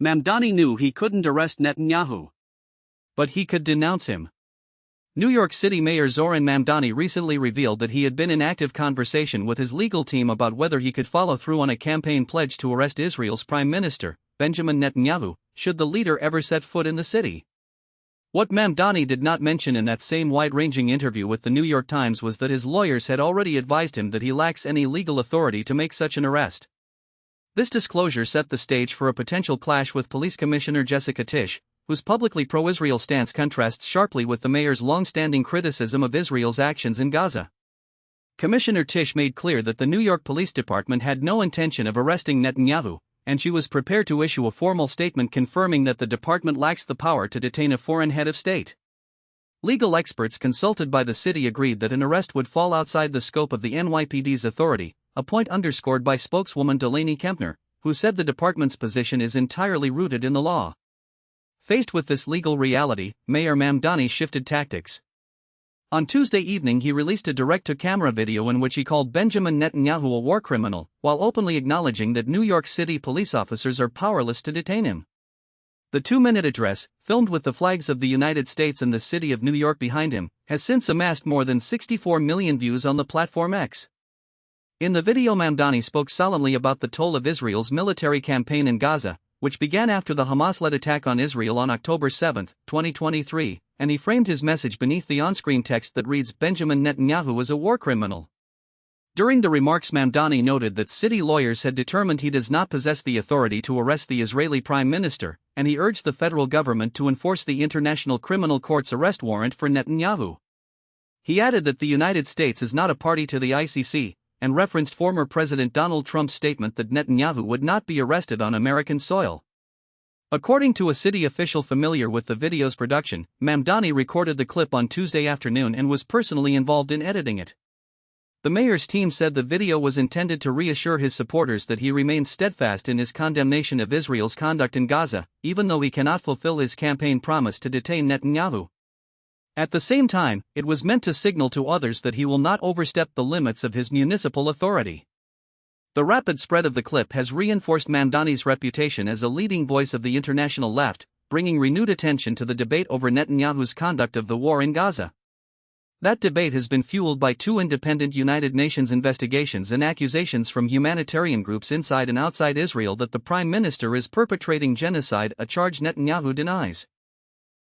Mamdani knew he couldn't arrest Netanyahu, but he could denounce him. New York City Mayor Zoran Mamdani recently revealed that he had been in active conversation with his legal team about whether he could follow through on a campaign pledge to arrest Israel's Prime Minister, Benjamin Netanyahu, should the leader ever set foot in the city. What Mamdani did not mention in that same wide-ranging interview with the New York Times was that his lawyers had already advised him that he lacks any legal authority to make such an arrest. This disclosure set the stage for a potential clash with Police Commissioner Jessica Tisch, whose publicly pro-Israel stance contrasts sharply with the mayor's long-standing criticism of Israel's actions in Gaza. Commissioner Tisch made clear that the New York Police Department had no intention of arresting Netanyahu, and she was prepared to issue a formal statement confirming that the department lacks the power to detain a foreign head of state. Legal experts consulted by the city agreed that an arrest would fall outside the scope of the NYPD's authority, a point underscored by spokeswoman Delaney Kempner, who said the department's position is entirely rooted in the law. Faced with this legal reality, Mayor Mamdani shifted tactics. On Tuesday evening he released a direct-to-camera video in which he called Benjamin Netanyahu a war criminal, while openly acknowledging that New York City police officers are powerless to detain him. The 2-minute address, filmed with the flags of the United States and the city of New York behind him, has since amassed more than 64 million views on the platform X. In the video, Mamdani spoke solemnly about the toll of Israel's military campaign in Gaza, which began after the Hamas-led attack on Israel on October 7, 2023, and he framed his message beneath the on-screen text that reads, "Benjamin Netanyahu is a war criminal." During the remarks, Mamdani noted that city lawyers had determined he does not possess the authority to arrest the Israeli Prime Minister, and he urged the federal government to enforce the International Criminal Court's arrest warrant for Netanyahu. He added that the United States is not a party to the ICC, and referenced former President Donald Trump's statement that Netanyahu would not be arrested on American soil. According to a city official familiar with the video's production, Mamdani recorded the clip on Tuesday afternoon and was personally involved in editing it. The mayor's team said the video was intended to reassure his supporters that he remains steadfast in his condemnation of Israel's conduct in Gaza, even though he cannot fulfill his campaign promise to detain Netanyahu. At the same time, it was meant to signal to others that he will not overstep the limits of his municipal authority. The rapid spread of the clip has reinforced Mamdani's reputation as a leading voice of the international left, bringing renewed attention to the debate over Netanyahu's conduct of the war in Gaza. That debate has been fueled by 2 independent United Nations investigations and accusations from humanitarian groups inside and outside Israel that the Prime Minister is perpetrating genocide, a charge Netanyahu denies.